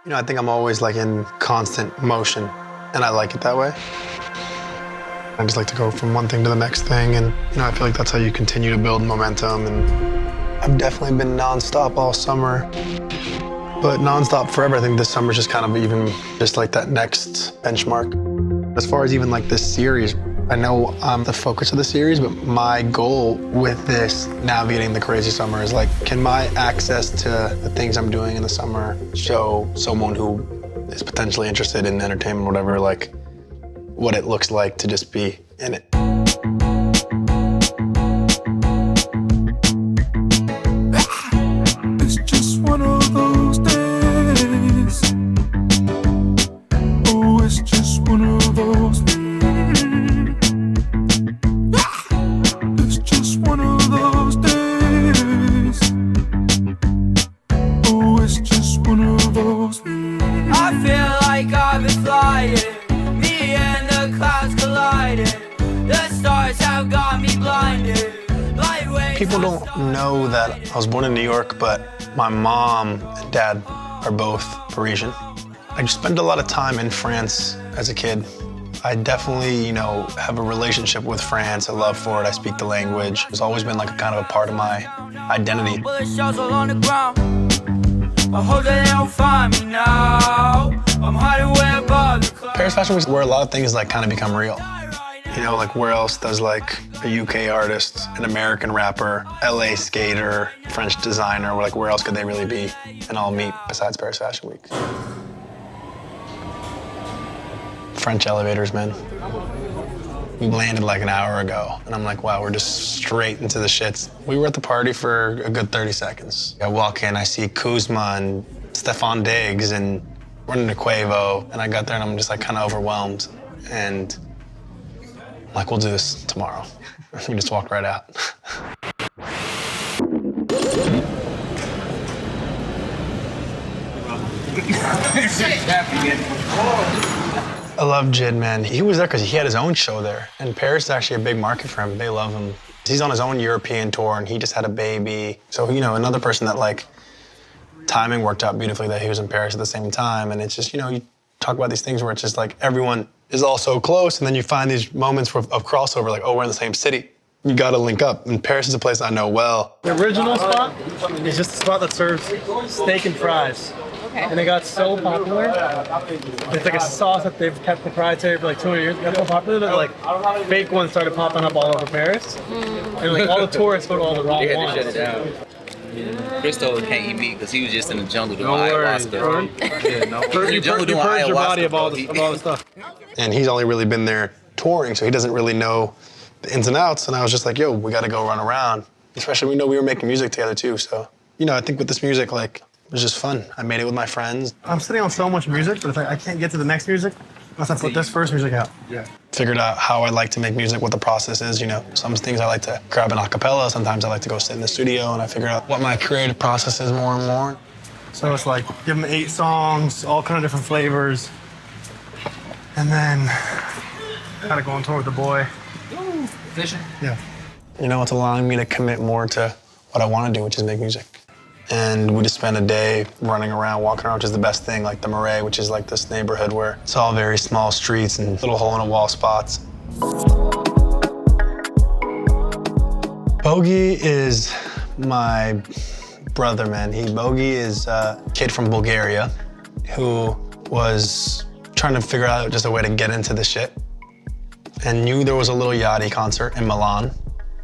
You know, I think I'm always like in constant motion, and I like it that way. I just like to go from one thing to the next thing, and you know, I feel like that's how you continue to build momentum. And I've definitely been nonstop all summer, but nonstop forever. I think this summer's just kind of even just like that next benchmark. As far as even like this series, I know I'm the focus of the series, but my goal with this navigating the crazy summer is like, can my access to the things I'm doing in the summer show someone who is potentially interested in entertainment, whatever, like what it looks like to just be in it. It's just one of those days. Oh, it's just one of those days. It's just one of those days. Oh, it's just one of those days. I feel like I've been flying. Me and the clouds colliding. The stars have got me blinded. People don't know that I was born in New York, but my mom and dad are both Parisian. I just spent a lot of time in France as a kid. I definitely, you know, have a relationship with France, a love for it. I speak the language. It's always been like a kind of a part of my identity. Bullet shells all on the ground. I hope that they don't find me now. I'm hiding way above the clouds. Paris Fashion Week is where a lot of things like kind of become real. You know, like where else does like a UK artist, an American rapper, LA skater, French designer, like where else could they really be and all meet besides Paris Fashion Week? French elevators, man. We landed like an hour ago, and I'm like, wow, we're just straight into the shits. We were at the party for a good 30 seconds. I walk in, I see Kuzma and Stefan Diggs and running to Quavo, and I got there and I'm just like kind of overwhelmed. And I'm like, we'll do this tomorrow. We just walked right out. I love JID, man. He was there because he had his own show there. And Paris is actually a big market for him. They love him. He's on his own European tour, and he just had a baby. So, you know, another person that, like, timing worked out beautifully that he was in Paris at the same time. And it's just, you know, you talk about these things where it's just like everyone is all so close, and then you find these moments of crossover, like, oh, we're in the same city. You gotta link up. And Paris is a place I know well. The original spot is just a spot that serves steak and fries. And it got so popular. It's like a sauce that they've kept proprietary for like 200 years. It got so popular that like fake ones started popping up all over Paris. And like all the tourists go to all the wrong ones. They had to shut it down. Crystal can't eat meat because he was just in the jungle doing ayahuasca. You purge your body of all the stuff. And he's only really been there touring, so he doesn't really know the ins and outs. And I was just like, yo, we gotta go run around. Especially we know we were making music together too. So, you know, I think with this music, like, it was just fun. I made it with my friends. I'm sitting on so much music, but if I can't get to the next music unless I put this first music out. Yeah. Figured out how I like to make music, what the process is, you know. Some things I like to grab an acapella, sometimes I like to go sit in the studio, and I figured out what my creative process is more and more. So it's like, give them 8 songs, all kind of different flavors. And then, gotta go on tour with the boy. Fishing? Yeah. You know, it's allowing me to commit more to what I want to do, which is make music. And we just spent a day running around, walking around, which is the best thing, like the Marais, which is like this neighborhood where it's all very small streets and little hole-in-a-wall spots. Bogey is my brother, man. Bogey is a kid from Bulgaria who was trying to figure out just a way to get into the shit and knew there was a Lil Yachty concert in Milan,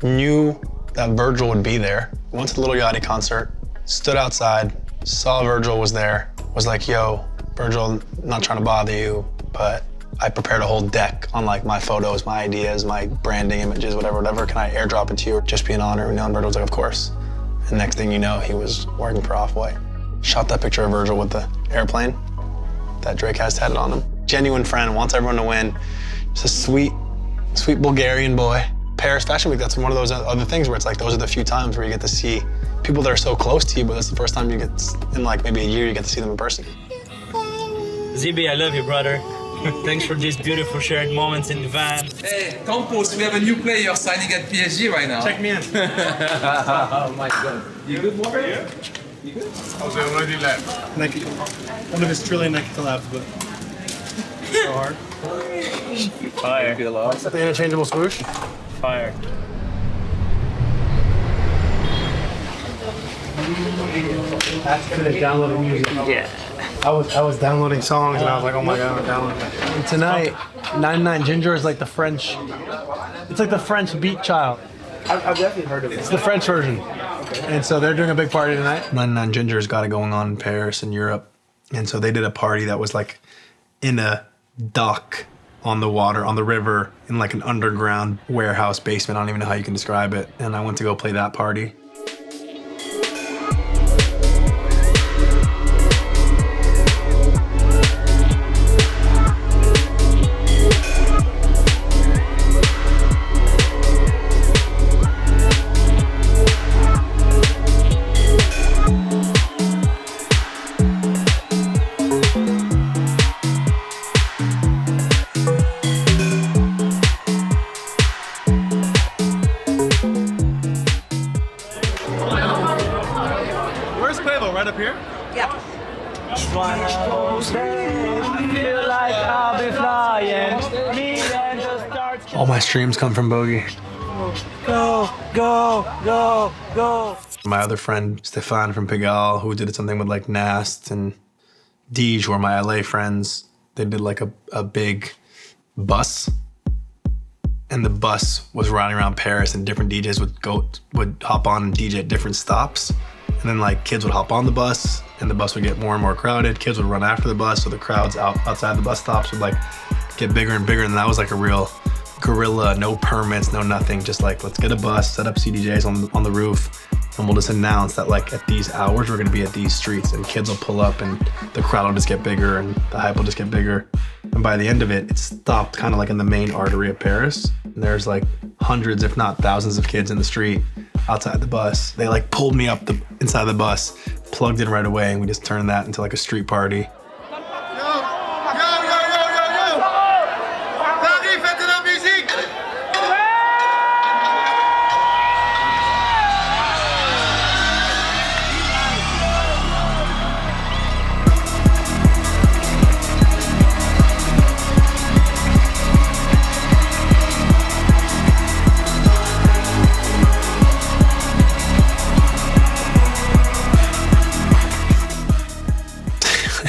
knew that Virgil would be there, went to the Lil Yachty concert, stood outside, saw Virgil was there, was like, yo, Virgil, not trying to bother you, but I prepared a whole deck on like my photos, my ideas, my branding, images, whatever. Can I airdrop it to you or just be an honor? And Virgil was like, of course. And next thing you know, he was working for Off-White. Shot that picture of Virgil with the airplane that Drake has tatted on him. Genuine friend, wants everyone to win. Just a sweet, sweet Bulgarian boy. Paris Fashion Week, that's one of those other things where it's like, those are the few times where you get to see people that are so close to you, but that's the first time you get, in like maybe a year, you get to see them in person. ZB, I love you, brother. Thanks for these beautiful shared moments in the van. Hey, Campos, we have a new player signing at PSG right now. Check me in. Oh my God. You good, Morgan? Nike. One of his trillion Nike collabs, but so hard. Fire. Is that the interchangeable swoosh? Fire. That's gonna downloading music. Yeah. I was downloading songs and I was like, oh my god, I'm downloading. And tonight, 99 Ginger is like the French. It's like the French Beat Child. I've definitely heard of it. It's the French version. And so they're doing a big party tonight. 99 Ginger's got it going on in Paris and Europe. And so they did a party that was like in a dock on the water, on the river, in like an underground warehouse basement. I don't even know how you can describe it. And I went to go play that party. Where's Quavo? Right up here? All my streams come from Bogey. Go, go, go, go. My other friend, Stefan from Pigalle, who did something with like Nast and Deej, were my LA friends. They did like a big bus. And the bus was riding around Paris and different DJs would hop on and DJ at different stops. And then like kids would hop on the bus and the bus would get more and more crowded. Kids would run after the bus, so the crowds outside the bus stops would like get bigger and bigger. And that was like a real guerrilla, no permits, no nothing. Just like, let's get a bus, set up CDJs on the roof, and we'll just announce that like at these hours, we're gonna be at these streets, and kids will pull up and the crowd will just get bigger and the hype will just get bigger. And by the end of it, it stopped kind of like in the main artery of Paris. And there's like hundreds, if not thousands of kids in the street outside the bus. They like pulled me up inside the bus, plugged in right away, and we just turned that into like a street party.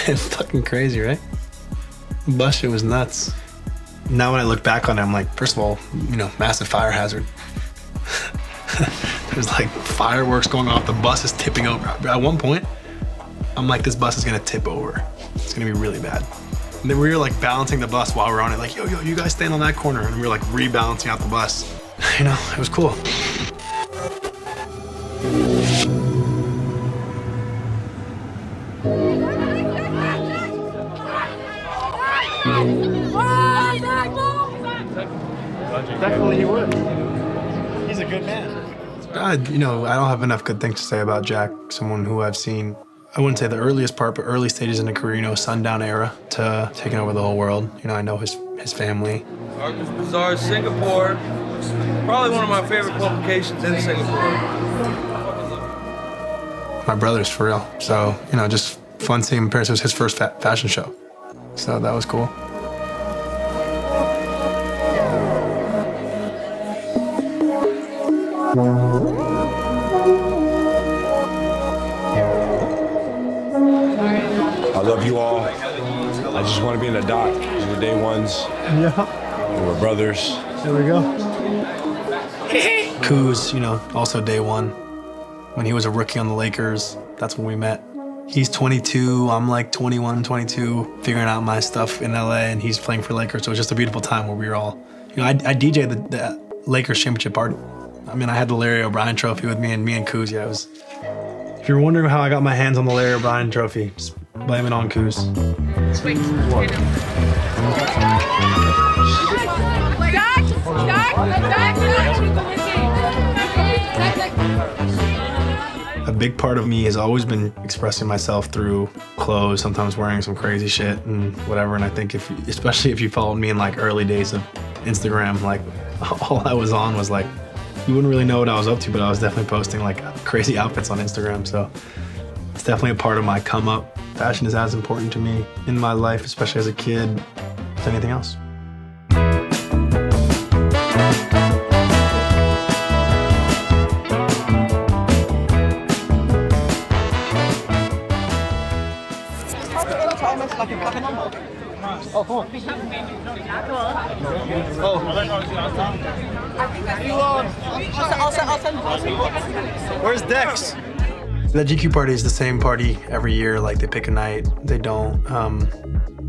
It's fucking crazy, right? The bus shit was nuts. Now when I look back on it, I'm like, first of all, you know, massive fire hazard. There's like fireworks going off. The bus is tipping over. At one point, I'm like, this bus is gonna tip over. It's gonna be really bad. And then we were like balancing the bus while we were on it, like, yo, you guys stand on that corner. And we were like rebalancing out the bus. You know, it was cool. Definitely he would. He's a good man. You know, I don't have enough good things to say about Jack. Someone who I've seen, I wouldn't say the earliest part, but early stages in a career, you know, sundown era to taking over the whole world. You know, I know his family. Marcus Bazaar, Singapore. Probably one of my favorite publications in Singapore. My brother's for real. So, you know, just fun seeing him in Paris. It was his first fashion show. So that was cool. I love you all. I just want to be in the dock. You're the day ones. Yeah. We're brothers. There we go. Kuz, you know, also day one. When he was a rookie on the Lakers, that's when we met. He's 22, I'm like 21, 22, figuring out my stuff in LA, and he's playing for Lakers. So it was just a beautiful time where we were all, you know, I DJ'd the Lakers championship party. I mean, I had the Larry O'Brien trophy with me and Kuz. Yeah, it was. If you're wondering how I got my hands on the Larry O'Brien trophy, just blame it on Kuz. Sweet. A big part of me has always been expressing myself through clothes, sometimes wearing some crazy shit and whatever. And I think especially if you followed me in like early days of Instagram, like all I was on was like, you wouldn't really know what I was up to, but I was definitely posting like crazy outfits on Instagram. So It's definitely a part of my come up. Fashion is as important to me in my life, especially as a kid, as anything else. Oh, cool. Where's Dex? The GQ party is the same party every year. Like they pick a night. They don't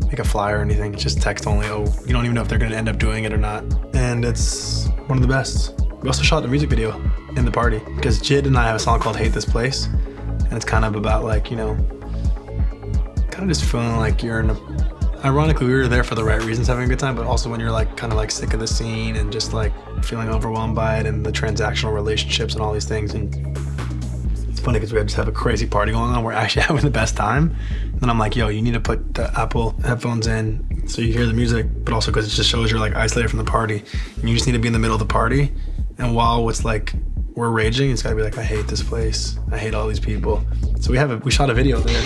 make a flyer or anything. It's just text only. Oh, you don't even know if they're gonna end up doing it or not. And it's one of the best. We also shot the music video in the party because JID and I have a song called Hate This Place. And it's kind of about like, you know, kind of just feeling like you're in a, ironically, we were there for the right reasons, having a good time, but also when you're like kind of like sick of the scene and just like feeling overwhelmed by it and the transactional relationships and all these things. And it's funny because we just have a crazy party going on. We're actually having the best time. And then I'm like, yo, you need to put the Apple headphones in so you hear the music, but also because it just shows you're like isolated from the party. And you just need to be in the middle of the party. And while it's like, we're raging, it's gotta be like, I hate this place. I hate all these people. So we shot a video there.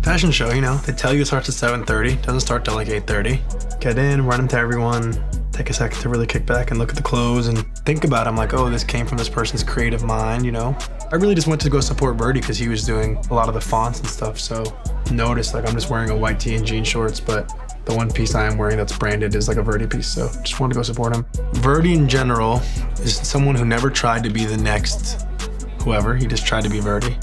Fashion show, you know, they tell you it starts at 7:30, doesn't start till like 8:30. Get in, run into everyone, take a second to really kick back and look at the clothes and think about it. I'm like, oh, this came from this person's creative mind, you know? I really just went to go support Birdie because he was doing a lot of the fonts and stuff, so notice like I'm just wearing a white tee and jean shorts, but the one piece I am wearing that's branded is like a Verdi piece, so just wanted to go support him. Verdi in general is someone who never tried to be the next whoever, he just tried to be Verdi.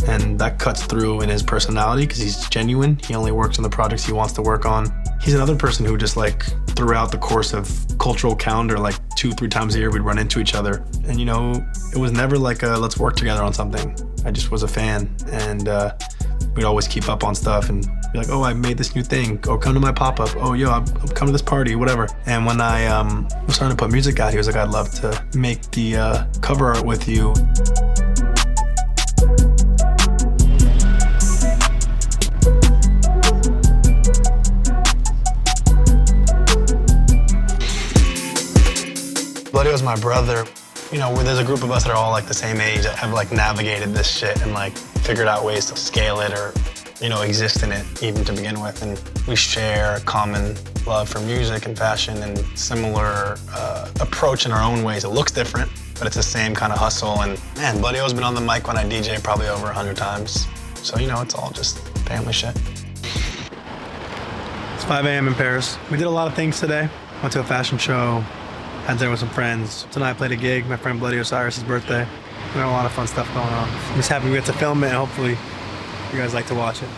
And that cuts through in his personality because he's genuine. He only works on the projects he wants to work on. He's another person who just like throughout the course of cultural calendar, like 2-3 times a year, we'd run into each other. And you know, it was never like a let's work together on something. I just was a fan and we'd always keep up on stuff and be like, oh, I made this new thing. Oh, come to my pop-up. Oh, yo, I'm coming to this party, whatever. And when I was starting to put music out, he was like, I'd love to make the cover art with you. Bloody was my brother. You know, there's a group of us that are all like the same age that have like navigated this shit and like figured out ways to scale it or, you know, exist in it even to begin with. And we share a common love for music and fashion and similar approach in our own ways. It looks different, but it's the same kind of hustle. And man, Bloody O's been on the mic when I DJ probably over 100 times. So, you know, it's all just family shit. It's 5 a.m. in Paris. We did a lot of things today. Went to a fashion show. Had dinner with some friends. Tonight I played a gig, my friend Bloody Osiris' birthday. We had a lot of fun stuff going on. I'm just happy we get to film it and hopefully you guys like to watch it.